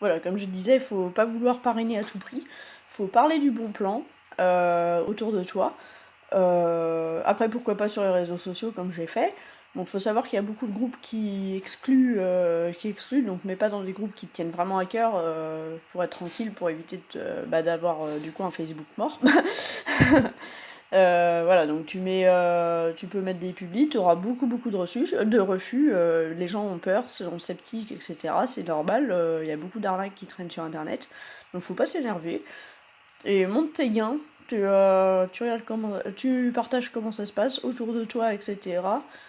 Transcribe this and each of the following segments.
voilà, comme je disais, il faut pas vouloir parrainer à tout prix. Il faut parler du bon plan autour de toi. Après, pourquoi pas sur les réseaux sociaux, comme j'ai fait. Bon, faut savoir qu'il y a beaucoup de groupes qui excluent, donc mais pas dans des groupes qui te tiennent vraiment à cœur, pour être tranquille, pour éviter d'avoir du coup un Facebook mort. Voilà, donc tu peux mettre des publis, tu auras beaucoup de refus, les gens ont peur, sont sceptiques, etc. C'est normal, il y a beaucoup d'arnaques qui traînent sur internet, donc faut pas s'énerver. Et monte tes gains, tu partages comment ça se passe autour de toi, etc.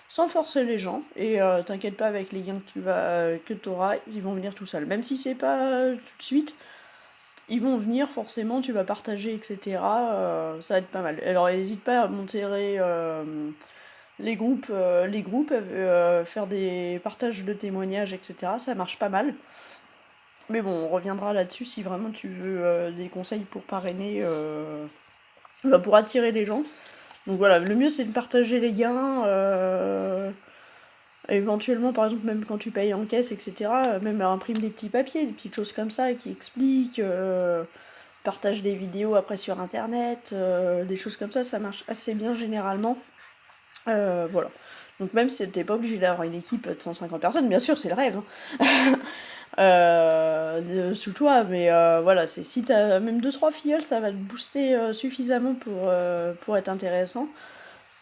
Sans forcer les gens. Et t'inquiète pas, avec les gains que t'auras, ils vont venir tout seuls. Même si c'est pas tout de suite, ils vont venir forcément, tu vas partager, etc. Ça va être pas mal. Alors n'hésite pas à monter les groupes, faire des partages de témoignages, etc. Ça marche pas mal. Mais bon, on reviendra là-dessus si vraiment tu veux des conseils pour parrainer, pour attirer les gens. Donc voilà, le mieux c'est de partager les gains, éventuellement par exemple même quand tu payes en caisse, etc. Même imprime des petits papiers, des petites choses comme ça qui expliquent, partage des vidéos après sur internet, des choses comme ça marche assez bien généralement. Voilà. Donc même si t'es pas obligé d'avoir une équipe de 150 personnes, bien sûr c'est le rêve, hein. Sous toi, mais voilà, si t'as même deux trois filleuls, ça va te booster suffisamment pour être intéressant.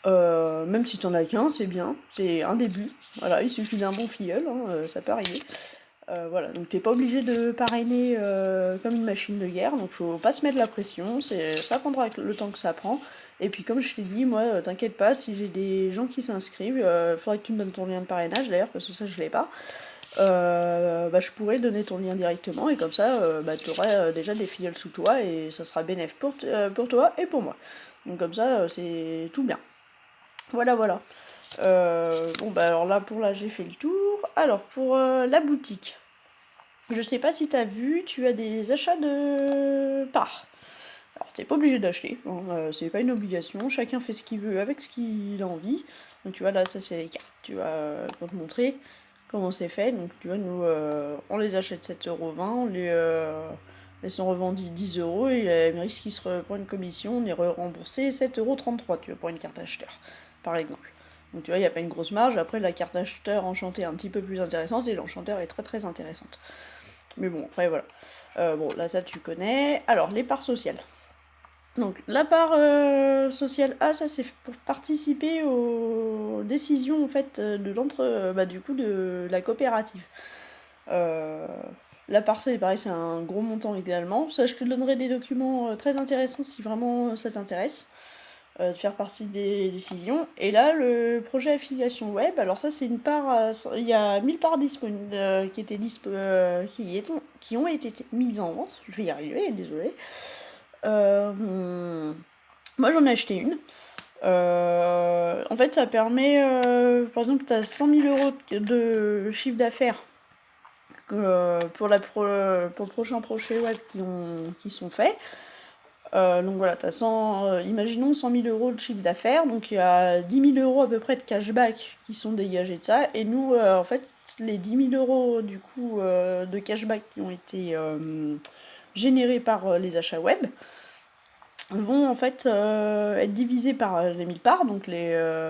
Même si t'en as qu'un, c'est bien, c'est un début. Voilà, il suffit d'un bon filleul, hein, ça peut arriver. Voilà, donc t'es pas obligé de parrainer comme une machine de guerre, donc faut pas se mettre la pression, ça prendra avec le temps que ça prend. Et puis comme je t'ai dit, moi, t'inquiète pas, si j'ai des gens qui s'inscrivent, faudrait que tu me donnes ton lien de parrainage d'ailleurs, parce que ça je l'ai pas. Je pourrais donner ton lien directement, et comme ça, tu auras déjà des filleuls sous toi, et ça sera bénéf pour toi et pour moi. Donc comme ça, c'est tout bien. Voilà, voilà. Bon, alors là, j'ai fait le tour. Alors, pour la boutique, je sais pas si t'as vu, tu as des achats de parts. Alors, t'es pas obligé d'acheter, hein, c'est pas une obligation, chacun fait ce qu'il veut avec ce qu'il a envie. Donc, tu vois, là, ça, c'est les cartes, tu vois, pour te montrer comment c'est fait. Donc, tu vois, nous, on les achète 7,20 €, elles sont revendues 10 €, et la mairie qui se prend une commission, on est remboursé 7,33 €, tu vois, pour une carte acheteur, par exemple. Donc, tu vois, il n'y a pas une grosse marge. Après, la carte acheteur enchantée est un petit peu plus intéressante, et l'enchanteur est très très intéressante. Mais bon, après, voilà. Bon, là, ça, tu connais. Alors, les parts sociales. Donc la part sociale A, ça c'est pour participer aux décisions en fait du coup de la coopérative. Euh, la part C, pareil, c'est un gros montant également. Ça, je te donnerai des documents très intéressants si vraiment ça t'intéresse, de faire partie des décisions. Et là, le projet affiliation web, alors ça c'est une part, il y a 1000 parts disponibles qui ont été mises en vente. Je vais y arriver, désolé. Moi, j'en ai acheté une. En fait, ça permet, par exemple, tu as 100 000 € de chiffre d'affaires pour le prochain projet web qui sont faits. Donc voilà, imaginons 100 000 € de chiffre d'affaires, donc il y a 10 000 € à peu près de cashback qui sont dégagés de ça. Et nous, en fait, les 10 000 € du coup de cashback qui ont été générés par les achats web, vont en fait être divisés par les 1000 parts, donc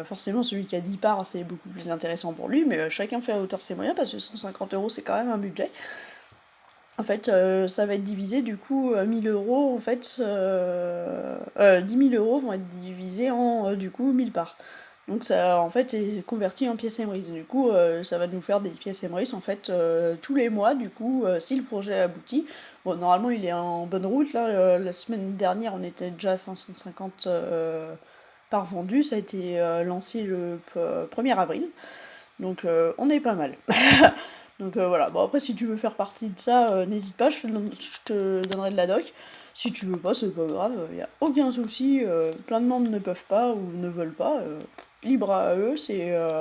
forcément celui qui a 10 parts c'est beaucoup plus intéressant pour lui, mais chacun fait à hauteur de ses moyens, parce que 150 € c'est quand même un budget. En fait, ça va être divisé, du coup, 1000 € en fait, 10 000 € vont être divisés en du coup 1000 parts. Donc ça en fait est converti en pièces émerises. Du coup, ça va nous faire des pièces émerises en fait tous les mois, du coup, si le projet aboutit. Bon, normalement il est en bonne route là, la semaine dernière on était déjà à 550 parts vendues, ça a été lancé le 1er avril. Donc on est pas mal. Donc voilà, bon après si tu veux faire partie de ça, n'hésite pas, je te donnerai de la doc. Si tu veux pas, c'est pas grave, y a aucun souci, plein de membres ne peuvent pas ou ne veulent pas, libre à eux,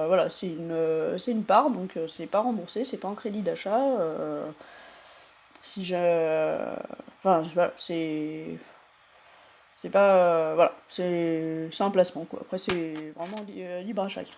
voilà, c'est une part, donc c'est pas remboursé, c'est pas un crédit d'achat. Si je. Enfin voilà, c'est pas. Voilà, c'est un placement quoi. Après c'est vraiment libre à chacun.